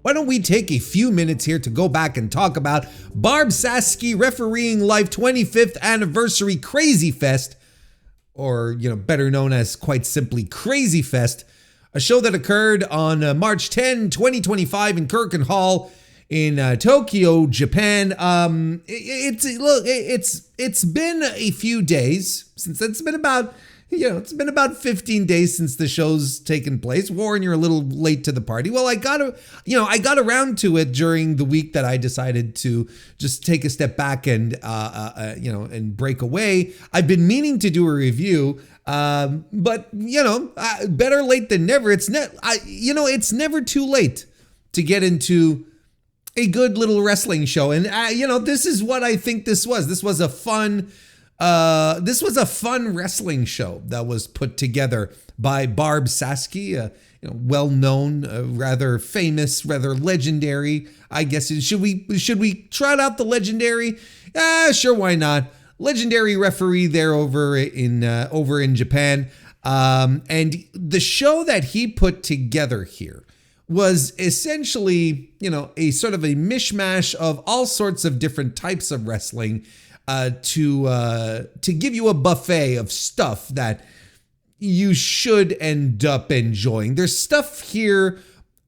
why don't we take a few minutes here to go back and talk about BARB SASAKI Refereeing Life 25th Anniversary Crazy Fest, or better known as quite simply Crazy Fest, a show that occurred on March 10, 2025 in Korakuen Hall in Tokyo, Japan. It's been a few days since. It's been about 15 days since the show's taken place. Warren, you're a little late to the party. Well, I got around to it during the week that I decided to just take a step back and and break away. I've been meaning to do a review, but better late than never. It's never too late to get into a good little wrestling show. And this is what I think this was. This was a fun wrestling show that was put together by BARB SASAKI, well-known, rather famous, rather legendary. I guess should we trot out the legendary? Sure, why not? Legendary referee there over in Japan. And the show that he put together here was essentially, a sort of a mishmash of all sorts of different types of wrestling, to give you a buffet of stuff that you should end up enjoying. There's stuff here,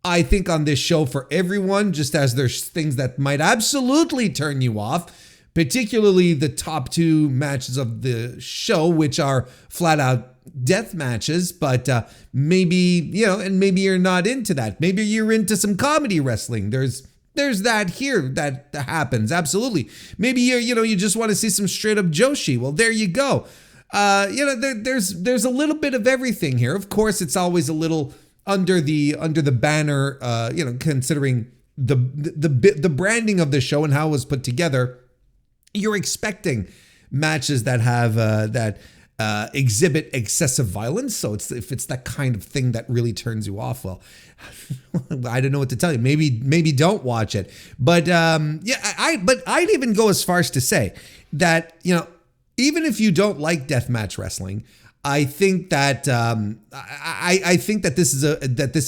I think, on this show for everyone, just as there's things that might absolutely turn you off, particularly the top two matches of the show, which are flat out death matches, but maybe you're not into that. Maybe you're into some comedy wrestling. There's that here that happens. Absolutely. Maybe you just want to see some straight up Joshi. Well, there you go. There's a little bit of everything here. Of course, it's always a little under the banner, considering the branding of the show and how it was put together. You're expecting matches that have exhibit excessive violence. So if it's that kind of thing that really turns you off, well, I don't know what to tell you. Maybe don't watch it. But I'd even go as far as to say that even if you don't like deathmatch wrestling, I think that I think that this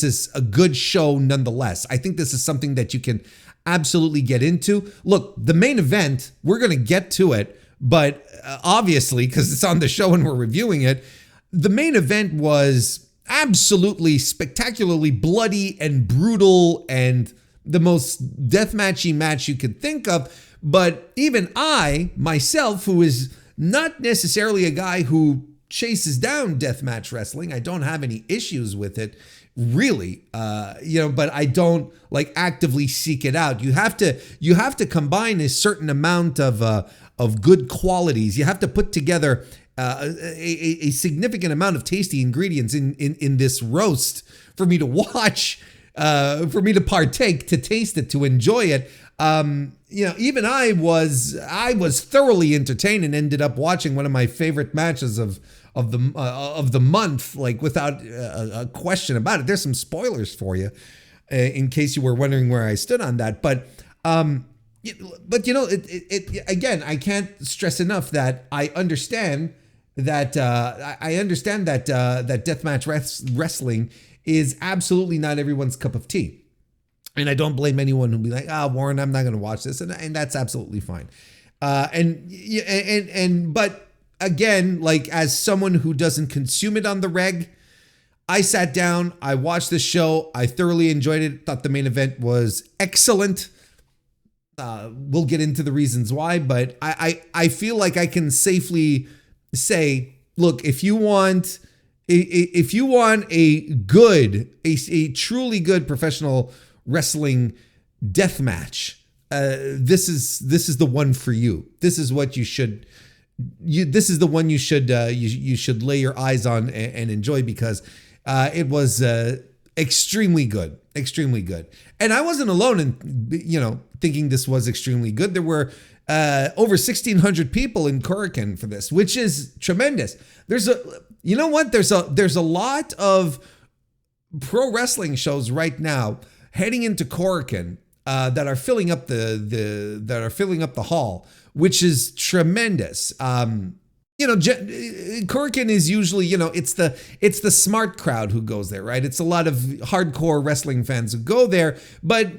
is a good show nonetheless. I think this is something that you can absolutely get into. Look, the main event, we're going to get to it, but obviously, because it's on the show and we're reviewing it, the main event was absolutely spectacularly bloody and brutal and the most deathmatchy match you could think of. But even I, myself, who is not necessarily a guy who chases down deathmatch wrestling, I don't have any issues with it, really, but I don't actively seek it out. You have to combine a certain amount of good qualities. You have to put together a significant amount of tasty ingredients in this roast for me to watch, for me to partake, to taste it, to enjoy it. Even I was thoroughly entertained and ended up watching one of my favorite matches of the month, without a question about it. There's some spoilers for you, in case you were wondering where I stood on that. But again, I can't stress enough that I understand that that deathmatch wrestling is absolutely not everyone's cup of tea. And I don't blame anyone who'll be like, Warren, I'm not going to watch this. And that's absolutely fine. But again, as someone who doesn't consume it on the reg, I sat down, I watched the show, I thoroughly enjoyed it, thought the main event was excellent. We'll get into the reasons why, but I feel like I can safely say, look, if you want a truly good professional wrestling death match, this is the one for you. This is what you should. This is the one you should lay your eyes on and enjoy, because it was extremely good. And I wasn't alone in thinking this was extremely good. There were over 1,600 people in Korakuen for this, which is tremendous. There's a lot of pro wrestling shows right now heading into Korakuen that are filling up the hall, which is tremendous. Korakuen is usually, it's the smart crowd who goes there, right? It's a lot of hardcore wrestling fans who go there, but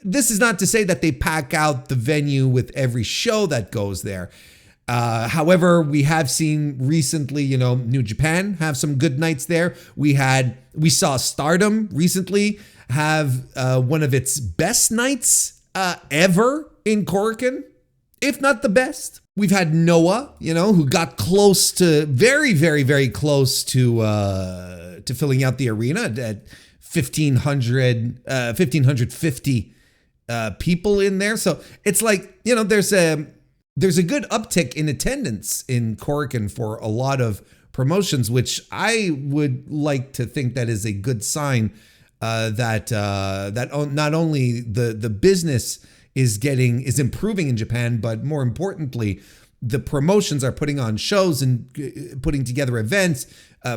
this is not to say that they pack out the venue with every show that goes there. However, we have seen recently, New Japan have some good nights there. We saw Stardom recently have one of its best nights ever in Korakuen, if not the best. We've had Noah, who got close to very, very, very close to filling out the arena at 1,550 people in there. So it's like, there's a good uptick in attendance in Korakuen for a lot of promotions, which I would like to think that is a good sign that not only the business is improving in Japan, but more importantly, the promotions are putting on shows and putting together events,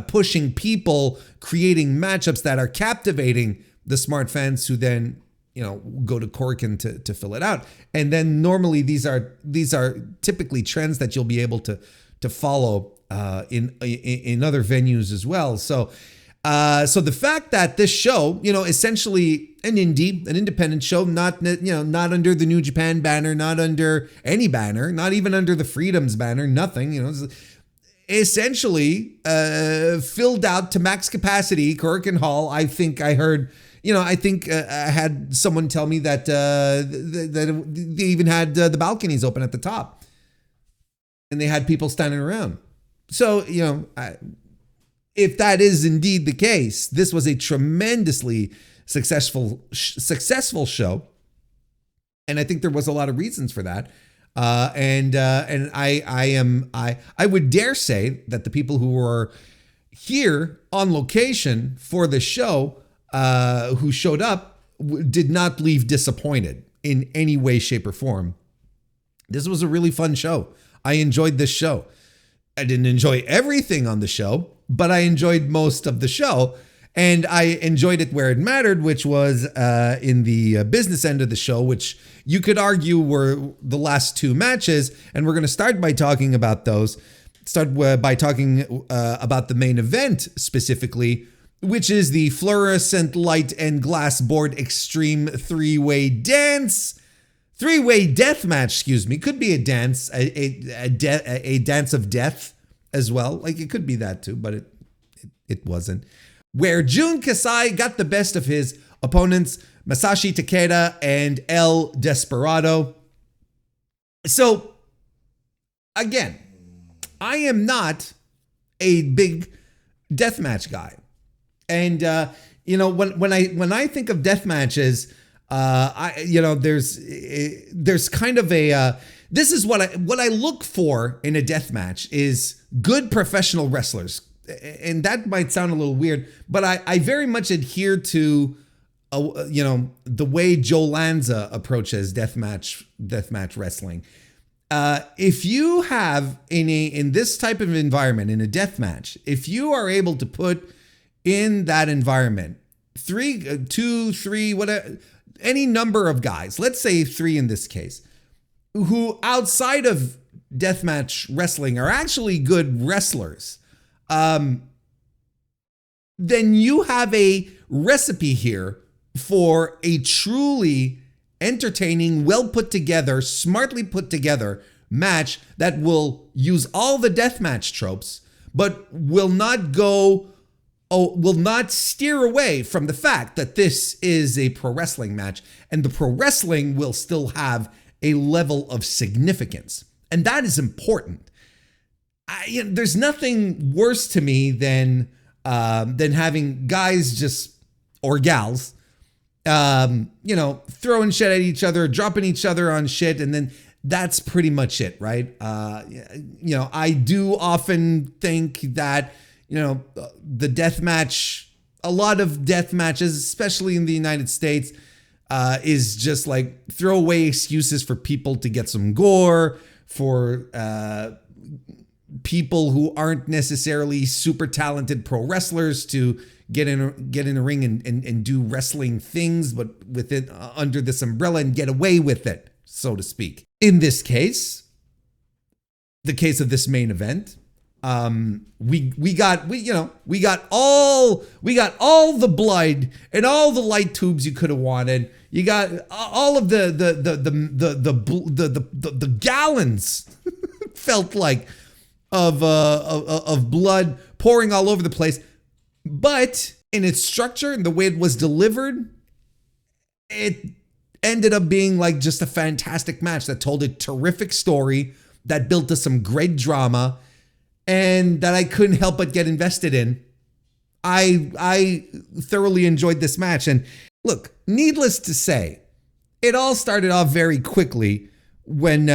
pushing people, creating matchups that are captivating the smart fans who then go to Korakuen to fill it out. And then normally these are typically trends that you'll be able to follow in other venues as well. So the fact that this show, essentially an independent show, not under the New Japan banner, not under any banner, not even under the Freedoms banner, nothing, essentially filled out to max capacity. Korakuen Hall, I think I heard, I had someone tell me that they even had the balconies open at the top, and they had people standing around. So, if that is indeed the case, this was a tremendously successful show, and I think there was a lot of reasons for that. And I would dare say that the people who were here on location for the show, who showed up, did not leave disappointed in any way, shape, or form. This was a really fun show. I enjoyed this show. I didn't enjoy everything on the show, but I enjoyed most of the show, and I enjoyed it where it mattered, which was in the business end of the show, which you could argue were the last two matches, and we're going to start by talking about those. Start by talking about the main event specifically, which is the fluorescent light and glass board extreme three-way death match, could be a dance, a dance of death as well. Like, it could be that too, but it wasn't. Where Jun Kasai got the best of his opponents, Masashi Takeda and El Desperado. So, again, I am not a big deathmatch guy. And, when I think of death matches, there's kind of a, this is what I look for in a death match is good professional wrestlers. And that might sound a little weird, but I very much adhere to, the way Joe Lanza approaches deathmatch wrestling. If you have in this type of environment, in a death match, if you are able to put in that environment 3, 2, 3, whatever, any number of guys, let's say 3 in this case, who outside of deathmatch wrestling are actually good wrestlers, then you have a recipe here for a truly entertaining, well put together, smartly put together match that will use all the deathmatch tropes, but will not steer away from the fact that this is a pro wrestling match, and the pro wrestling will still have a level of significance. And that is important. There's nothing worse to me than having guys or gals, throwing shit at each other, dropping each other on shit, and then that's pretty much it, right? I do often think that, the death match, a lot of death matches, especially in the United States, is just like throwaway excuses for people to get some gore, for people who aren't necessarily super talented pro wrestlers to get in a ring and do wrestling things, but with it under this umbrella and get away with it, so to speak. In this case, the case of this main event. We got all the blood and all the light tubes you could have wanted. You got all of the gallons felt like of blood pouring all over the place. But in its structure and the way it was delivered, it ended up being like just a fantastic match that told a terrific story, that built to some great drama, and that I couldn't help but get invested in. I thoroughly enjoyed this match. And look, needless to say, it all started off very quickly when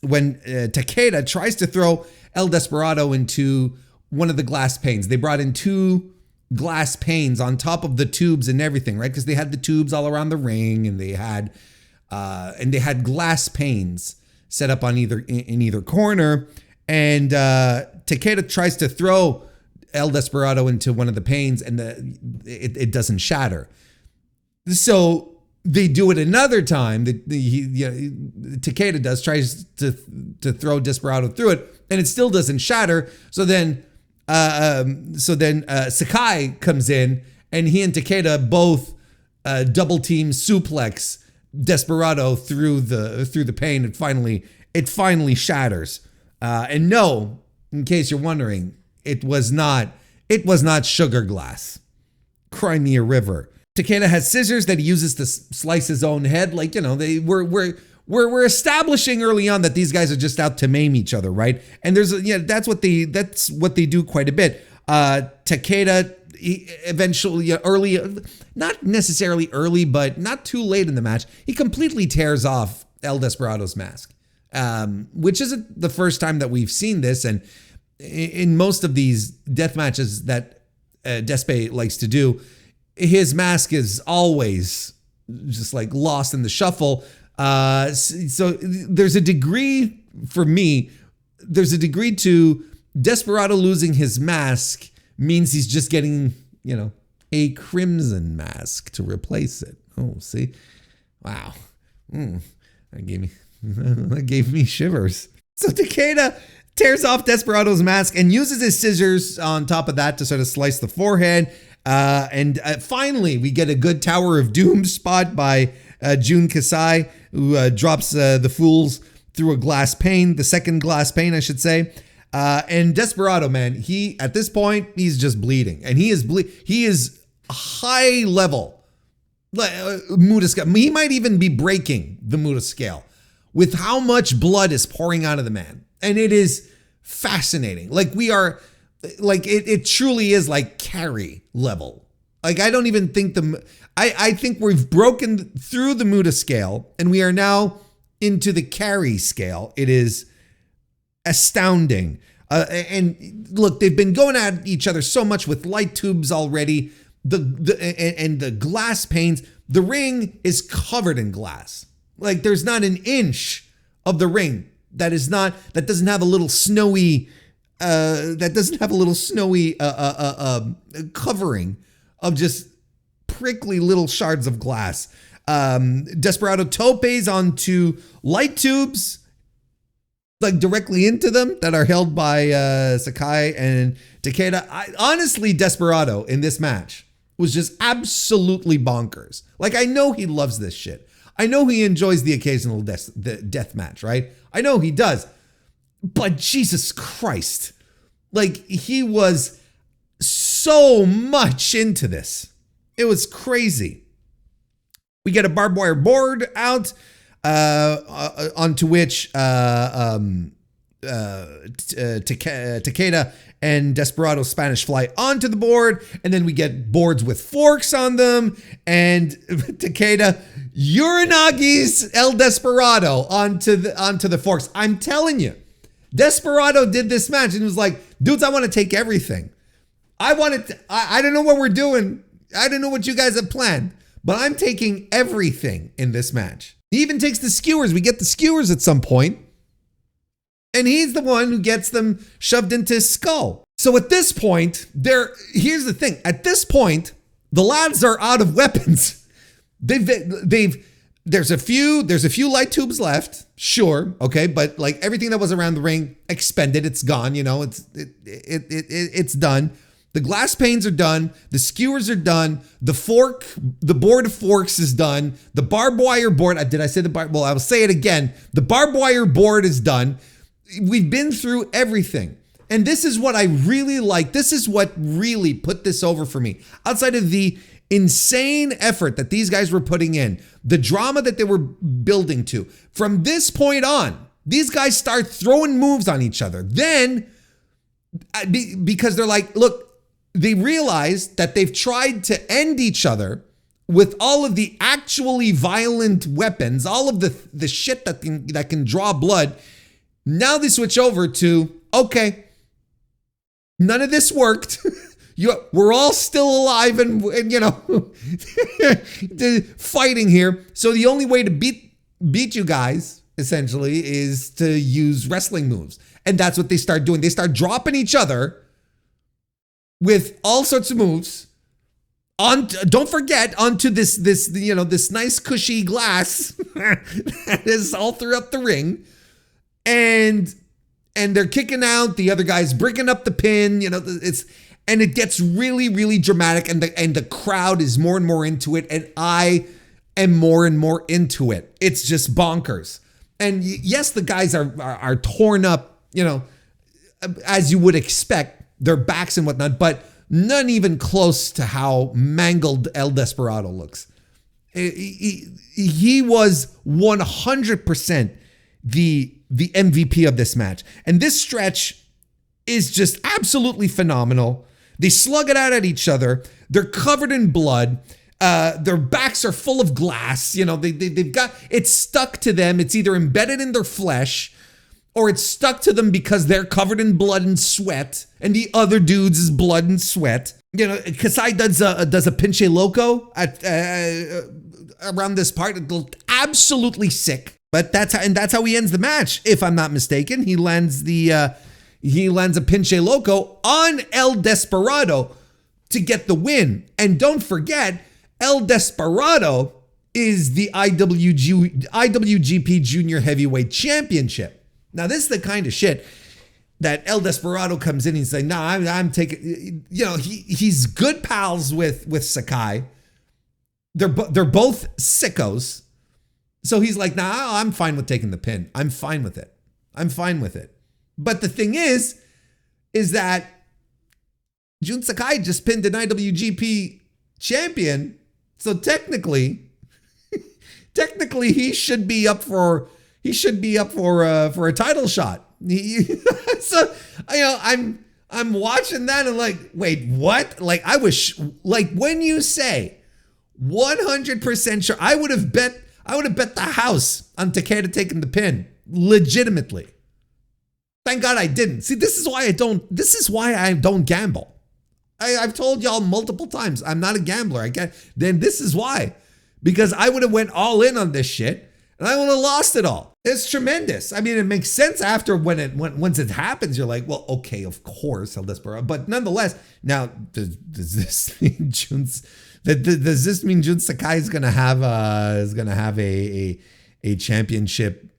Takeda tries to throw El Desperado into one of the glass panes. They brought in 2 glass panes on top of the tubes and everything, right? Because they had the tubes all around the ring, and they had glass panes set up on either corner. And Takeda tries to throw El Desperado into one of the panes, and it doesn't shatter. So they do it another time. Takeda tries to throw Desperado through it, and it still doesn't shatter. So then Sakai comes in, and he and Takeda both double team suplex Desperado through the pane, and it finally shatters. And no, in case you're wondering, it was not sugar glass. Crimea River. Takeda has scissors that he uses to slice his own head. Like, we're establishing early on that these guys are just out to maim each other, right? And that's what they do quite a bit. Takeda eventually, early, not necessarily early, but not too late in the match, he completely tears off El Desperado's mask, which isn't the first time that we've seen this. And in most of these death matches that Despe likes to do, his mask is always just like lost in the shuffle. So there's a degree, for me, to Desperado losing his mask means he's just getting, a crimson mask to replace it. Oh, see? Wow. That gave me shivers. So Takeda tears off Desperado's mask and uses his scissors on top of that to sort of slice the forehead. And finally, we get a good Tower of Doom spot by Jun Kasai, who drops the Fools through a glass pane, the second glass pane, I should say. And Desperado, man, at this point, he's just bleeding. And he is high level Muda scale. He might even be breaking the Muda scale with how much blood is pouring out of the man. And it is fascinating. It truly is like carry level. Like, I don't even think I think we've broken through the Muda scale, and we are now into the carry scale. It is astounding. And look, they've been going at each other so much with light tubes already. The glass panes. The ring is covered in glass. Like, there's not an inch of the ring that doesn't have a little snowy covering of just prickly little shards of glass. Desperado topes onto light tubes, like directly into them, that are held by Sakai and Takeda. Honestly, Desperado in this match was just absolutely bonkers. Like, I know he loves this shit. I know he enjoys the occasional death match, right? I know he does. But Jesus Christ, like, he was so much into this. It was crazy. We get a barbed wire board out, onto which Takeda and Desperado Spanish fly onto the board, and then we get boards with forks on them, and Takeda Uranagi's El Desperado onto the forks. I'm telling you, Desperado did this match and was like, dudes, I want to take everything. I don't know what we're doing. I don't know what you guys have planned, but I'm taking everything in this match. He even takes the skewers. We get the skewers at some point, and he's the one who gets them shoved into his skull. So at this point, here's the thing. At this point, the lads are out of weapons. They've There's a few light tubes left, sure, okay, but like everything that was around the ring expended, it's gone, you know, it's done. The glass panes are done, the skewers are done, the board of forks is done, the barbed wire board, did I say the bar? Well, I will say it again. The barbed wire board is done. We've been through everything. And this is what I really like. This is what really put this over for me. Outside of the insane effort that these guys were putting in, the drama that they were building to, from this point on, these guys start throwing moves on each other. Then, because they're like, look, they realize that they've tried to end each other with all of the actually violent weapons, all of the shit that can draw blood. Now they switch over to, okay, none of this worked. We're all still alive and you know, fighting here. So the only way to beat you guys, essentially, is to use wrestling moves. And that's what they start doing. They start dropping each other with all sorts of moves. Don't forget, onto this nice cushy glass that is all throughout the ring. And they're kicking out, the other guy's bringing up the pin, you know, and it gets really, really dramatic, and the crowd is more and more into it, and I am more and more into it. It's just bonkers. And yes, the guys are torn up, you know, as you would expect, their backs and whatnot, but none even close to how mangled El Desperado looks. He was 100% the MVP of this match. And this stretch is just absolutely phenomenal. They slug it out at each other. They're covered in blood. Their backs are full of glass. You know, they've got, it's stuck to them. It's either embedded in their flesh, or it's stuck to them because they're covered in blood and sweat, and the other dude's is blood and sweat. You know, Kasai does a pinche loco at around this part. It looked absolutely sick. But that's how he ends the match, if I'm not mistaken. He lands a pinche loco on El Desperado to get the win. And don't forget, El Desperado is the IWGP Junior Heavyweight Championship. Now, this is the kind of shit that El Desperado comes in and he's like, "No, I'm taking." You know, he's good pals with Sakai. They're both sickos. So he's like, "Nah, I'm fine with taking the pin. I'm fine with it. I'm fine with it." But the thing is that Jun Sakai just pinned an IWGP champion. So technically he should be up for a title shot. So, you know, I'm watching that and like, wait, what? Like, I wish, like, when you say 100% sure, I would have bet the house on Takeda taking the pin, legitimately. Thank God I didn't. See, this is why I don't gamble. I've told y'all multiple times, I'm not a gambler. Then this is why. Because I would have went all in on this shit and I would have lost it all. It's tremendous. I mean, it makes sense after once it happens, you're like, well, okay, of course, El Desperado. But nonetheless, now does this mean Jun Sakai is gonna have a championship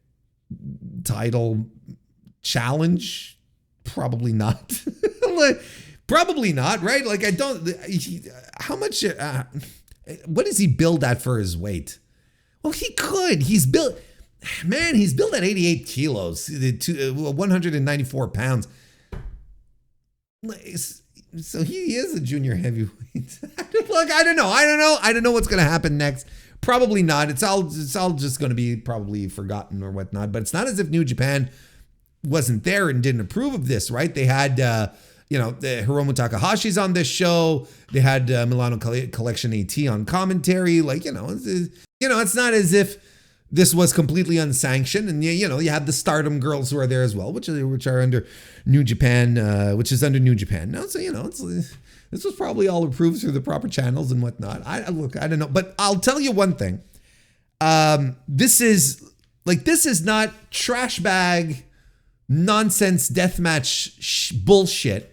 title challenge? Probably not. Probably not, right? Like, I don't. How much? What does he build at for his weight? Well, he could. He's built at 88 kilos, 194 pounds. So he is a junior heavyweight. Look, I don't know what's going to happen next. Probably not. It's all just going to be probably forgotten or whatnot. But it's not as if New Japan wasn't there and didn't approve of this, right? They had, Hiromu Takahashi's on this show. They had Milano Collection AT on commentary. Like, it's not as if this was completely unsanctioned. And, you had the Stardom girls who are there as well, which are under New Japan, which is under New Japan now. So, this was probably all approved through the proper channels and whatnot. I don't know. But I'll tell you one thing. This is not trash bag nonsense deathmatch bullshit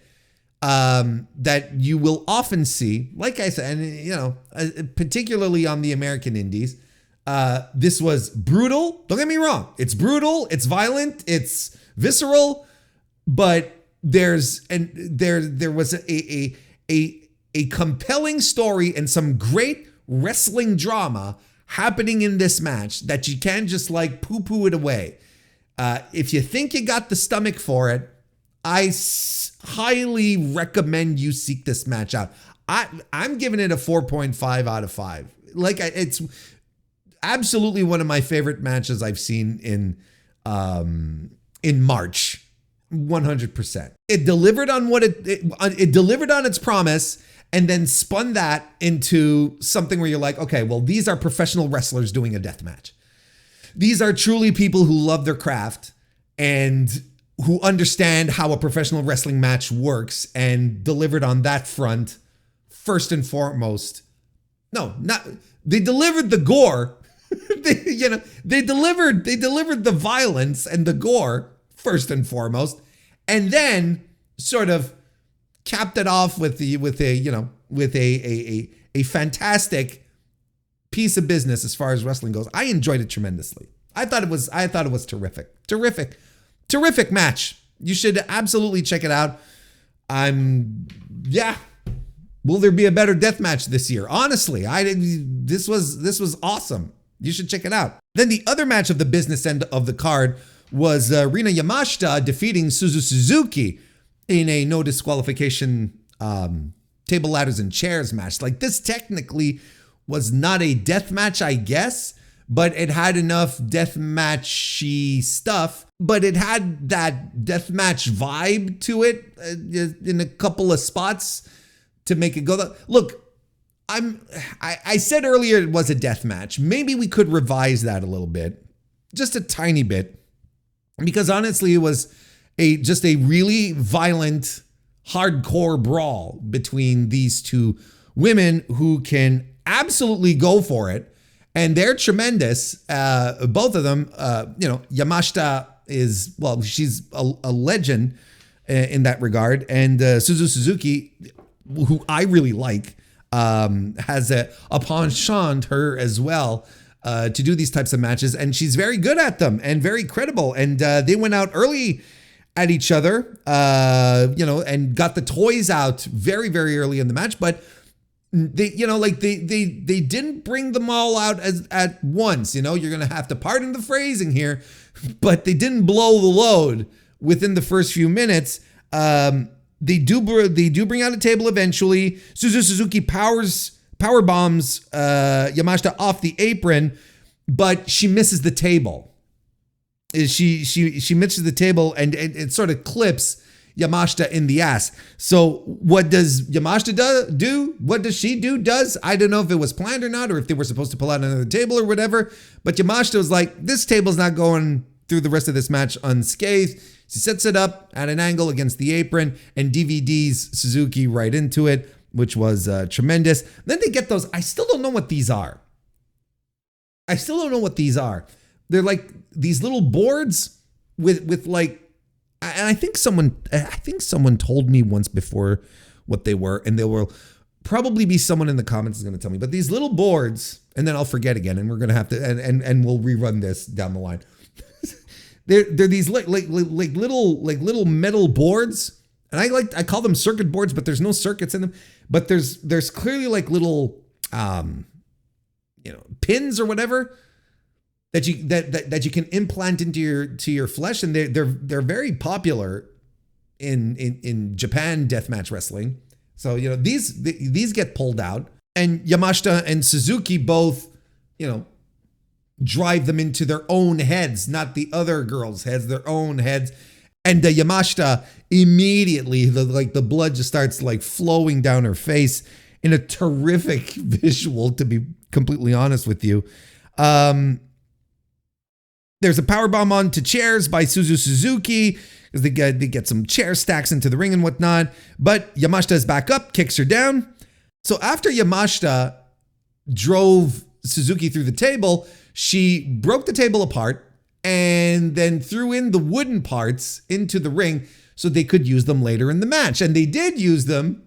that you will often see, like I said, and particularly on the American indies. This was brutal. Don't get me wrong. It's brutal. It's violent. It's visceral. But there was a compelling story and some great wrestling drama happening in this match that you can't just like poo-poo it away. If you think you got the stomach for it, I highly recommend you seek this match out. I'm giving it a 4.5 out of 5. Like, it's absolutely one of my favorite matches I've seen in March. 100%. It delivered on what it delivered on its promise, and then spun that into something where you're like, okay, well, these are professional wrestlers doing a death match. These are truly people who love their craft and who understand how a professional wrestling match works, and delivered on that front first and foremost. They delivered the gore. They delivered the violence and the gore first and foremost, and then sort of capped it off with a fantastic piece of business as far as wrestling goes. I enjoyed it tremendously. I thought it was terrific match. You should absolutely check it out. Will there be a better death match this year? Honestly, this was awesome. You should check it out. Then the other match of the business end of the card was Rina Yamashita defeating Suzu Suzuki in a no disqualification table, ladders, and chairs match. Like, this technically was not a death match, I guess, but it had enough death matchy stuff, but it had that death match vibe to it in a couple of spots to make it go. Look, I said earlier it was a death match. Maybe we could revise that a little bit, just a tiny bit, because honestly, it was just a really violent, hardcore brawl between these two women who can absolutely go for it. And they're tremendous. Both of them, Yamashita is, well, she's a legend in that regard. And Suzu Suzuki, who I really like, has a penchant her as well to do these types of matches. And she's very good at them and very credible. And they went out early at each other, and got the toys out very, very early in the match. But they didn't bring them all out at once. You're going to have to pardon the phrasing here, but they didn't blow the load within the first few minutes. They do bring out a table eventually. Suzu Suzuki power bombs Yamashita off the apron, but she misses the table. She misses the table, and it sort of clips Yamashita in the ass. So what does Yamashita do? What does she do? I don't know if it was planned or not, or if they were supposed to pull out another table or whatever. But Yamashita was like, this table's not going through the rest of this match unscathed. She sets it up at an angle against the apron and DVDs Suzuki right into it, which was tremendous. Then they get those. I still don't know what these are. They're like these little boards with like, and I think someone told me once before what they were, and there will probably be someone in the comments is going to tell me. But these little boards, and then I'll forget again, and we're going to have to, and we'll rerun this down the line. they're these like little metal boards, and I call them circuit boards, but there's no circuits in them. But there's clearly like little pins or whatever that you can implant into your flesh, and they're very popular in Japan deathmatch wrestling. So these get pulled out, and Yamashita and Suzuki both drive them into their own heads, not the other girls' heads, their own heads. And Yamashita immediately the blood just starts like flowing down her face in a terrific visual, to be completely honest with you. There's a powerbomb onto chairs by Suzu Suzuki, because they get some chair stacks into the ring and whatnot. But Yamashita is back up, kicks her down. So after Yamashita drove Suzuki through the table, she broke the table apart and then threw in the wooden parts into the ring so they could use them later in the match. And they did use them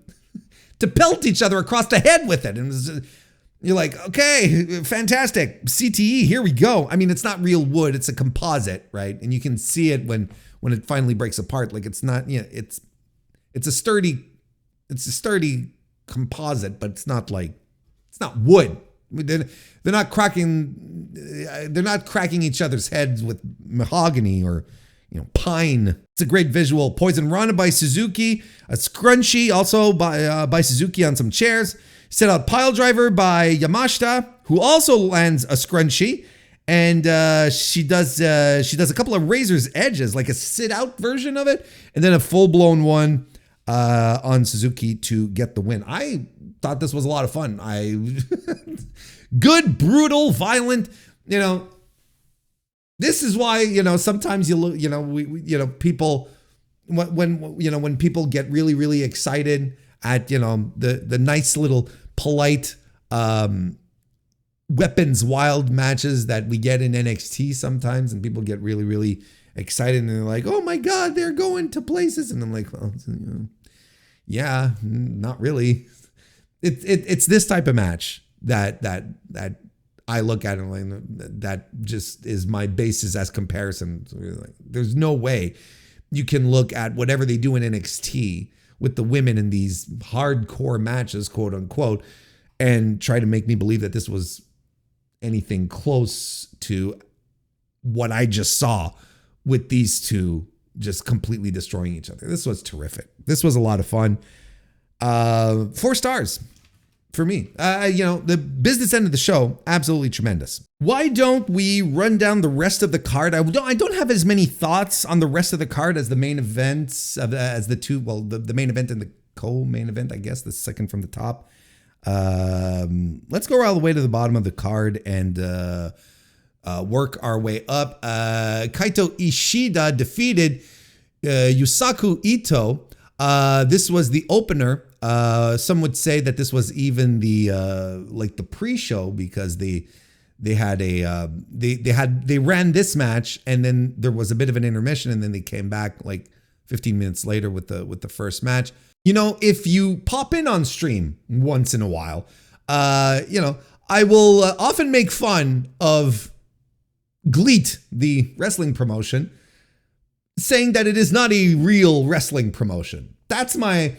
to pelt each other across the head with it. And it was You're like, okay, fantastic. CTE, here we go. I mean, it's not real wood, it's a composite, right? And you can see it when it finally breaks apart. Like it's not, it's a sturdy composite, but it's not wood. They're not cracking each other's heads with mahogany or pine. It's a great visual. Poison Rana by Suzuki, a scrunchie also by Suzuki on some chairs. Set out pile driver by Yamashita, who also lands a scrunchie, and she does a couple of razor's edges, like a sit out version of it, and then a full blown one on Suzuki to get the win. I thought this was a lot of fun. Good, brutal, violent. This is why sometimes people when people get really, really excited at the nice little polite weapons wild matches that we get in NXT sometimes, and people get really, really excited and they're like, oh my god, they're going to places, and I'm like, well, yeah, not really. It's this type of match that I look at and like, that just is my basis as comparison. There's no way you can look at whatever they do in NXT with the women in these hardcore matches, quote unquote, and try to make me believe that this was anything close to what I just saw with these two just completely destroying each other. This was terrific. This was a lot of fun. 4 stars for me. The business end of the show, absolutely tremendous. Why don't we run down the rest of the card? I don't have as many thoughts on the rest of the card as the main events, as the two, well, the main event and the co-main event, I guess, the second from the top. Let's go all the way to the bottom of the card and work our way up. Kaito Ishida defeated Yusaku Ito. This was the opener. Some would say that this was even the pre-show, because they ran this match and then there was a bit of an intermission and then they came back like 15 minutes later with the first match. If you pop in on stream once in a while, I will often make fun of GLEAT, the wrestling promotion, saying that it is not a real wrestling promotion. That's a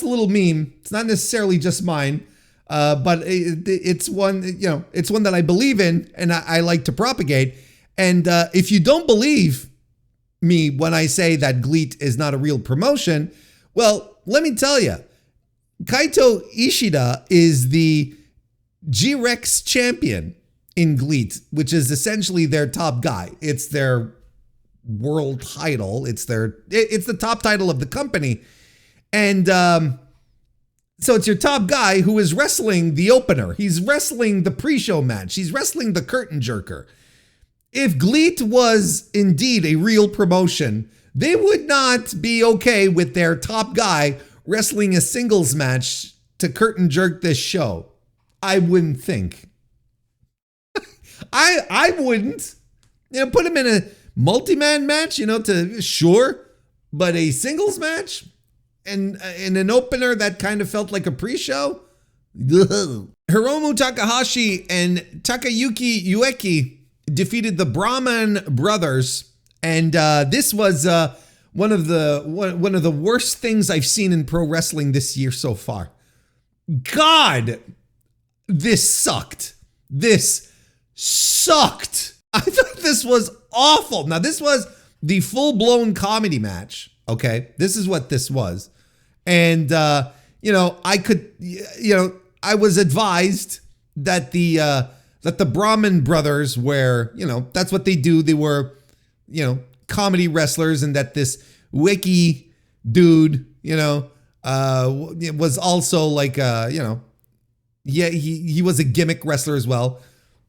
little meme. It's not necessarily just mine, but it's one that I believe in and I like to propagate. And if you don't believe me when I say that GLEAT is not a real promotion, well, let me tell you, Kaito Ishida is the G-Rex champion in GLEAT, which is essentially their top guy. It's their world title. It's the top title of the company. And so it's your top guy who is wrestling the opener. He's wrestling the pre-show match. He's wrestling the curtain jerker. If GLEAT was indeed a real promotion, they would not be okay with their top guy wrestling a singles match to curtain jerk this show. I wouldn't think. I wouldn't. Put him in a multi-man match, sure, but a singles match and in an opener that kind of felt like a pre-show. Hiromu Takahashi and Takayuki Ueki defeated the Brahman brothers. And this was one of the worst things I've seen in pro wrestling this year so far. God, this sucked. This sucked. I thought this was awful. Now, this was the full-blown comedy match. Okay, this is what this was. And I was advised that the Brahman brothers were, that's what they do. They were, comedy wrestlers, and that this Wiki dude, was also like, he was a gimmick wrestler as well.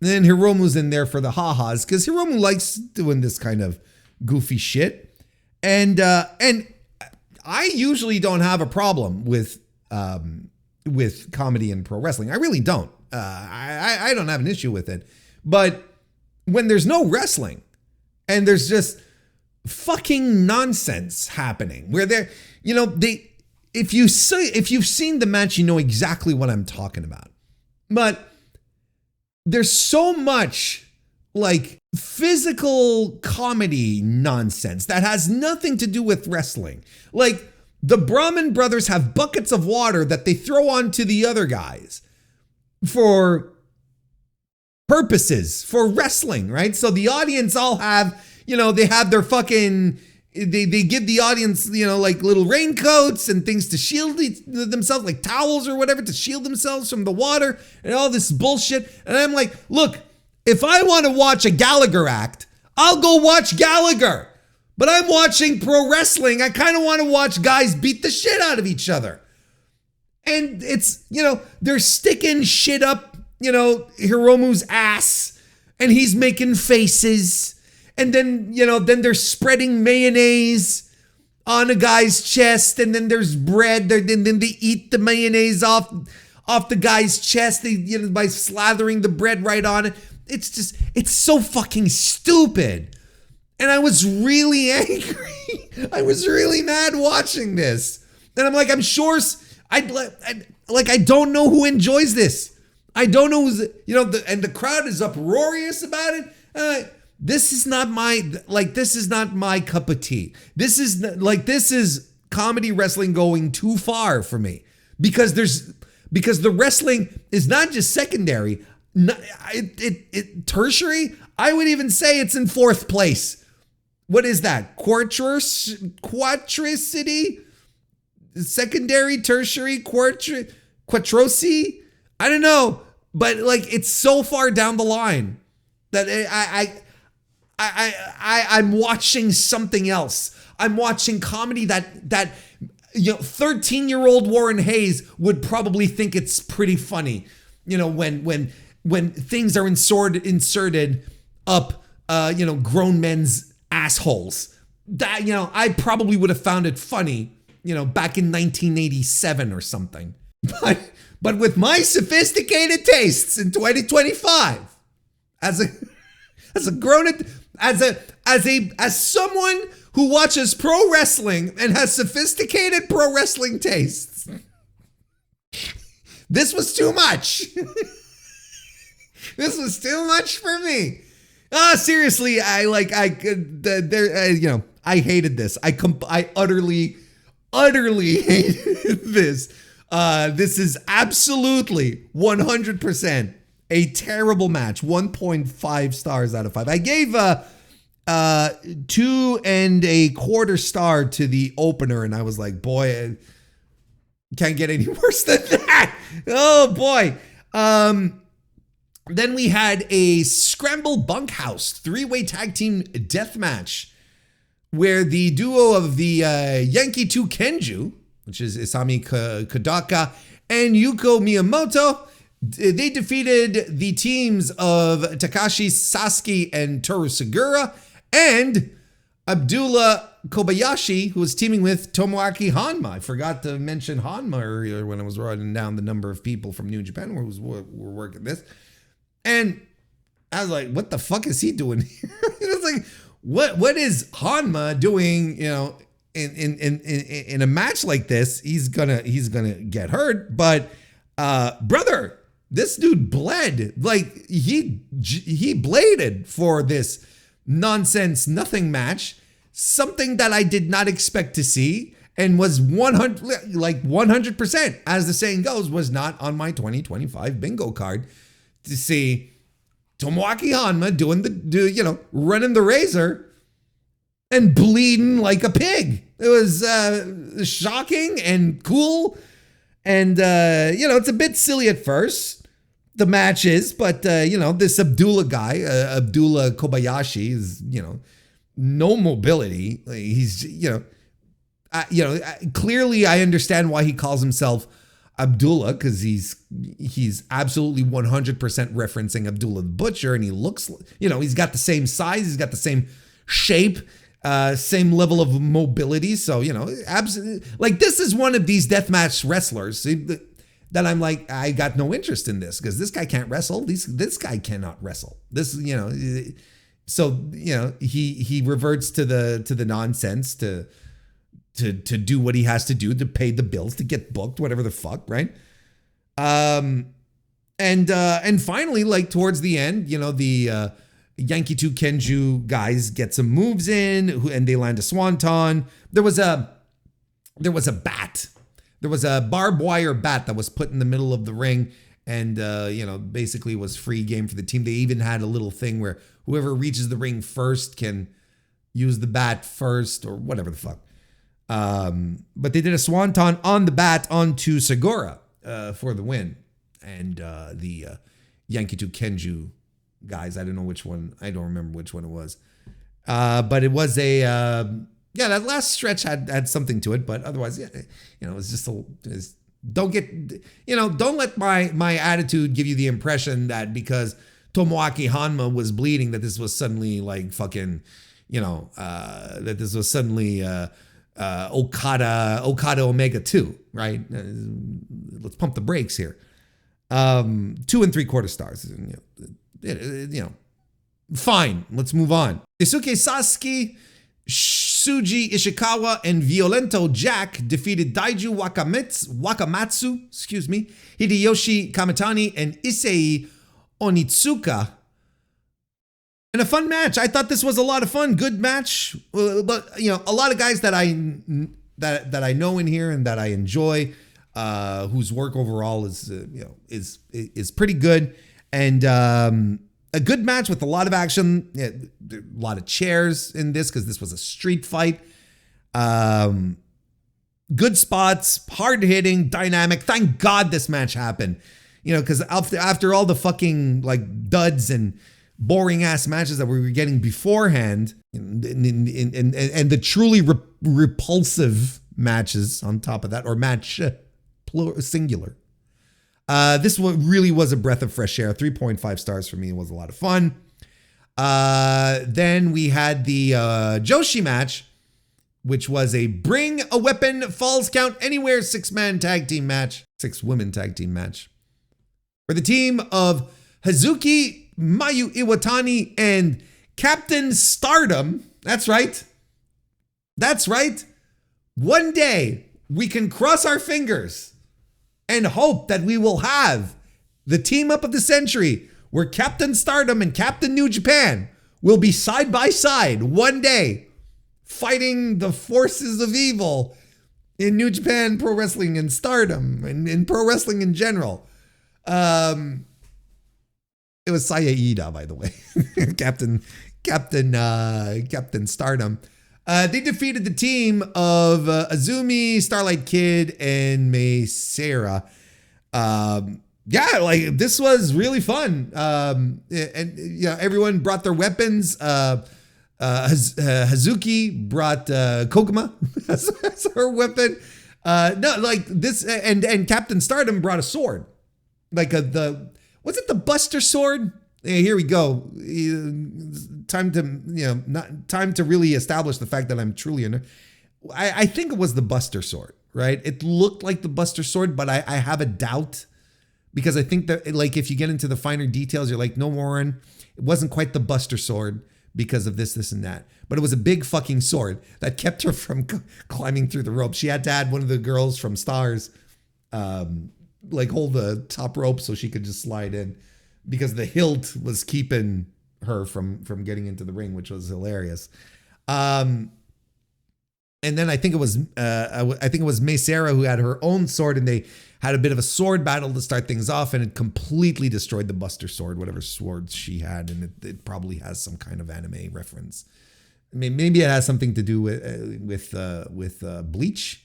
And then Hiromu's in there for the ha-has, because Hiromu likes doing this kind of goofy shit. And I usually don't have a problem with comedy in pro wrestling. I really don't. I don't have an issue with it. But when there's no wrestling and there's just fucking nonsense happening, where if you've seen the match, you know exactly what I'm talking about. But there's so much like physical comedy nonsense that has nothing to do with wrestling. Like the Brahmin brothers have buckets of water that they throw onto the other guys for purposes, for wrestling, right? So the audience all have, they have their fucking, they give the audience, like little raincoats and things to shield themselves, like towels or whatever, to shield themselves from the water and all this bullshit. And I'm like, look, if I want to watch a Gallagher act, I'll go watch Gallagher. But I'm watching pro wrestling. I kind of want to watch guys beat the shit out of each other. And it's, they're sticking shit up, Hiromu's ass, and he's making faces. And then, then they're spreading mayonnaise on a guy's chest, and then there's bread. And then they eat the mayonnaise off the guy's chest, by slathering the bread right on it. It's so fucking stupid. And I was really angry. I was really mad watching this. And I'm like, I'm sure, I don't know who enjoys this. I don't know who's, and the crowd is uproarious about it. This is not my cup of tea. This is comedy wrestling going too far for me, because the wrestling is not just secondary, tertiary. I would even say it's in fourth place. What is that? Quatricity? Secondary, tertiary, quattrosi? I don't know, but it's so far down the line that I'm watching something else. I'm watching comedy that 13-year-old Warren Hayes would probably think it's pretty funny. When things are inserted up, grown men's assholes. That, I probably would have found it funny, back in 1987 or something. But with my sophisticated tastes in 2025, as someone who watches pro wrestling and has sophisticated pro wrestling tastes, this was too much. This was too much for me. Seriously, I hated this. I utterly hated this. This is absolutely 100% a terrible match. 1.5 stars out of 5. I gave 2.25 stars to the opener, and I was like, boy, I can't get any worse than that. Oh boy. Then we had a Scramble Bunkhouse 3-way tag team death match, where the duo of the Yankee 2 Kenju, which is Isami Kodaka and Yuko Miyamoto, they defeated the teams of Takashi Sasuke and Toru Segura, and Abdullah Kobayashi, who was teaming with Tomoaki Hanma. I forgot to mention Hanma earlier when I was writing down the number of people from New Japan who were working this. And I was like, what the fuck is he doing here? It's like, what is Hanma doing, in a match like this? He's gonna get hurt. But brother, this dude bled. Like he bladed for this nonsense nothing match. Something that I did not expect to see, and was 100%, as the saying goes, was not on my 2025 bingo card, to see Tomoaki Hanma running the razor and bleeding like a pig. It was shocking and cool. And, it's a bit silly at first, the match is, but, this Abdullah guy, Abdullah Kobayashi, is, no mobility. He's, clearly I understand why he calls himself Abdullah, because he's absolutely 100% referencing Abdullah the Butcher, and he looks, he's got the same size, he's got the same shape, same level of mobility. So, absolutely, like, this is one of these deathmatch wrestlers that I'm like, I got no interest in this, because this guy can't wrestle. This guy cannot wrestle. This, so, he reverts to the nonsense to do what he has to do to pay the bills, to get booked, whatever the fuck, right? And finally, like towards the end, you know, the Yankitu Kenju guys get some moves in, and they land a swanton. There was a bat. There was a barbed wire bat that was put in the middle of the ring, and you know, basically was free game for the team. They even had a little thing where whoever reaches the ring first can use the bat first, or whatever the fuck. But they did a swanton on the bat onto Segura for the win. And the Yankitu Kenju guys, I don't know which one. I don't remember which one it was. But it was a, yeah, that last stretch had something to it. But otherwise, yeah, you know, it was just don't get, you know, don't let my attitude give you the impression that because Tomoaki Hanma was bleeding that this was suddenly like fucking, you know, that this was suddenly Okada Omega 2, right? Let's pump the brakes here. 2 3/4 stars. You know, fine. Let's move on. Isuke Sasaki, Suji Ishikawa, and Violento Jack defeated Daiju Wakamatsu, Hideyoshi Kamitani, and Issei Onitsuka. And a fun match. I thought this was a lot of fun. Good match. But you know, a lot of guys that I know in here and that I enjoy. Whose work overall is you know is pretty good, and a good match with a lot of action, a lot of chairs in this because this was a street fight. Good spots, hard hitting, dynamic. Thank God this match happened, you know, because after all the fucking like duds and boring ass matches that we were getting beforehand, and the truly repulsive matches on top of that, or match. Singular. This really was a breath of fresh air. 3.5 stars for me. It was a lot of fun. Then we had the Joshi match, which was a bring a weapon, falls count anywhere 6-man tag team match, 6-woman tag team match for the team of Hazuki, Mayu Iwatani, and Captain Stardom. That's right. That's right. One day we can cross our fingers and hope that we will have the team up of the century where Captain Stardom and Captain New Japan will be side by side one day fighting the forces of evil in New Japan Pro Wrestling and Stardom and in pro wrestling in general. It was Saya Iida, by the way. Captain Stardom. They defeated the team of Azumi, Starlight Kid, and Mei Seira. Yeah, like this was really fun. And yeah, everyone brought their weapons. Hazuki brought Koguma as her weapon. No, like this, and Captain Stardom brought a sword, like was it the Buster Sword? Yeah, here we go. Time to really establish the fact that I'm truly a nerd. I think it was the Buster Sword, right? It looked like the Buster Sword, but I have a doubt because I think that like if you get into the finer details, you're like, no, Warren, it wasn't quite the Buster Sword because of this and that. But it was a big fucking sword that kept her from climbing through the rope. She had to add one of the girls from Stars, like hold the top rope so she could just slide in, because the hilt was keeping her from getting into the ring, which was hilarious. And then I think it was Mei Seira who had her own sword, and they had a bit of a sword battle to start things off, and it completely destroyed the Buster Sword, whatever sword she had, and it probably has some kind of anime reference. I mean, maybe it has something to do with Bleach.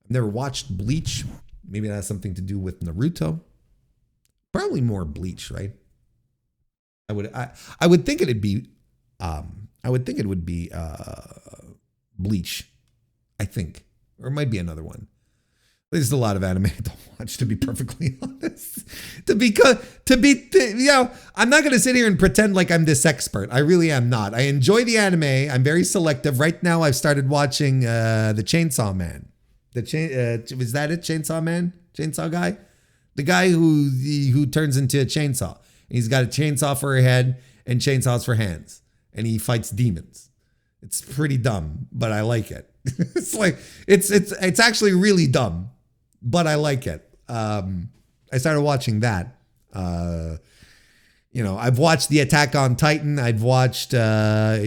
I've never watched Bleach. Maybe it has something to do with Naruto. Probably more Bleach, right? I would think it'd be Bleach. I think, or it might be another one. There's a lot of anime I don't watch, to be perfectly honest. I'm not going to sit here and pretend like I'm this expert. I really am not. I enjoy the anime. I'm very selective. Right now, I've started watching the Chainsaw Man. Is that it? Chainsaw Man? Chainsaw guy? The guy who turns into a chainsaw. He's got a chainsaw for a head and chainsaws for hands, and he fights demons. It's pretty dumb, but I like it. It's actually really dumb, but I like it. I started watching that, You know, I've watched the Attack on Titan. I've watched, what's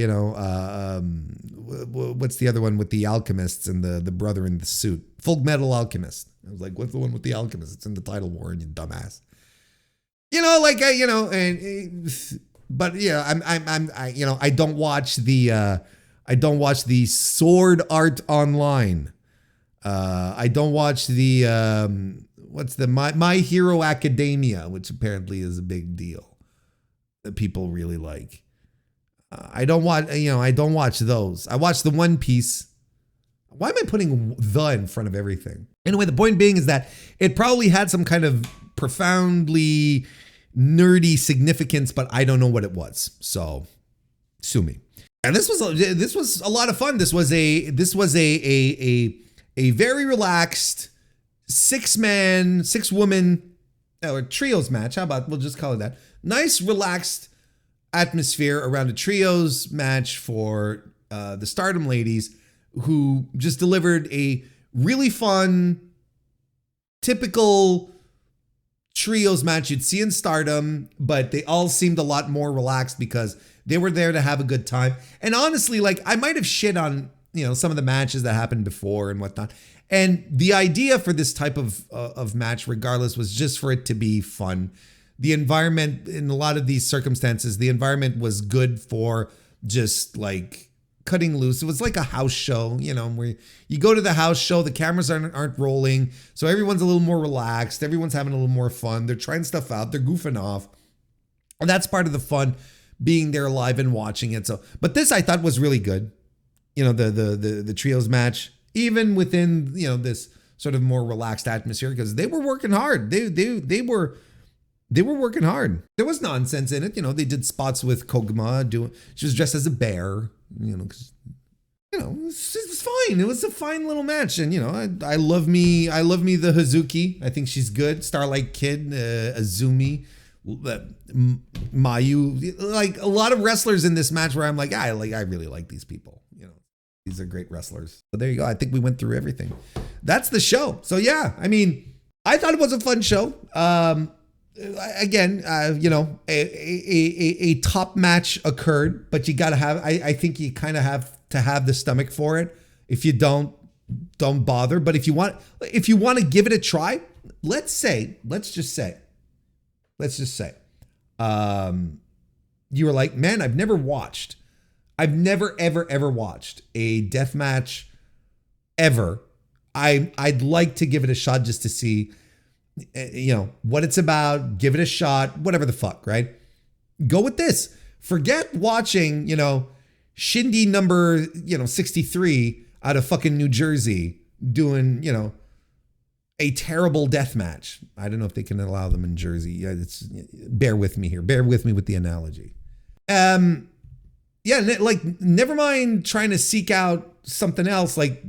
the other one with the alchemists and the brother in the suit? Full Metal Alchemist. I was like, what's the one with the alchemist? It's in the title war, you dumbass. You know, like, but yeah, I don't watch the Sword Art Online. I don't watch the, My Hero Academia, which apparently is a big deal that people really like. I don't watch those. I watch the One Piece. Why am I putting the in front of everything? Anyway, the point being is that it probably had some kind of profoundly nerdy significance, but I don't know what it was. So sue me. And this was a lot of fun. This was a very relaxed 6-woman or trios match. How about we'll just call it that? Nice, relaxed atmosphere around a trios match for the Stardom ladies, who just delivered a really fun, typical trios match you'd see in Stardom, but they all seemed a lot more relaxed because they were there to have a good time. And honestly, like, I might have shit on, some of the matches that happened before and whatnot. And the idea for this type of match, regardless, was just for it to be fun. The environment, in a lot of these circumstances, the environment was good for just like cutting loose. It was like a house show, where you go to the house show, the cameras aren't rolling, so everyone's a little more relaxed, everyone's having a little more fun, they're trying stuff out, they're goofing off. And that's part of the fun, being there live and watching it. So, but this I thought was really good. The trios match, even within, this sort of more relaxed atmosphere, because they were working hard. They were working hard. There was nonsense in it. They did spots with Koguma she was dressed as a bear, because, it was fine. It was a fine little match. And, I love me the Hazuki. I think she's good. Starlight Kid, Azumi, Mayu, like a lot of wrestlers in this match where I'm like, I really like these people. These are great wrestlers. So there you go. I think we went through everything. That's the show. So yeah, I mean, I thought it was a fun show. Again, a top match occurred, but you got to have, I think you kind of have to have the stomach for it. If you don't bother. But if you want to give it a try, let's just say, you were like, man, I've never ever watched a death match ever. I'd like to give it a shot just to see, what it's about. Give it a shot, whatever the fuck, right? Go with this. Forget watching, Shindy number, 63 out of fucking New Jersey doing, a terrible death match. I don't know if they can allow them in Jersey. Bear with me here. Bear with me with the analogy. Yeah, like, never mind trying to seek out something else. Like,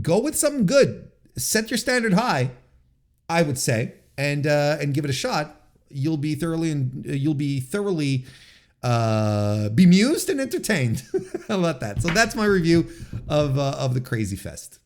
go with something good. Set your standard high, I would say, and give it a shot. You'll be thoroughly bemused and entertained. How about that? So that's my review of the Crazy Fest.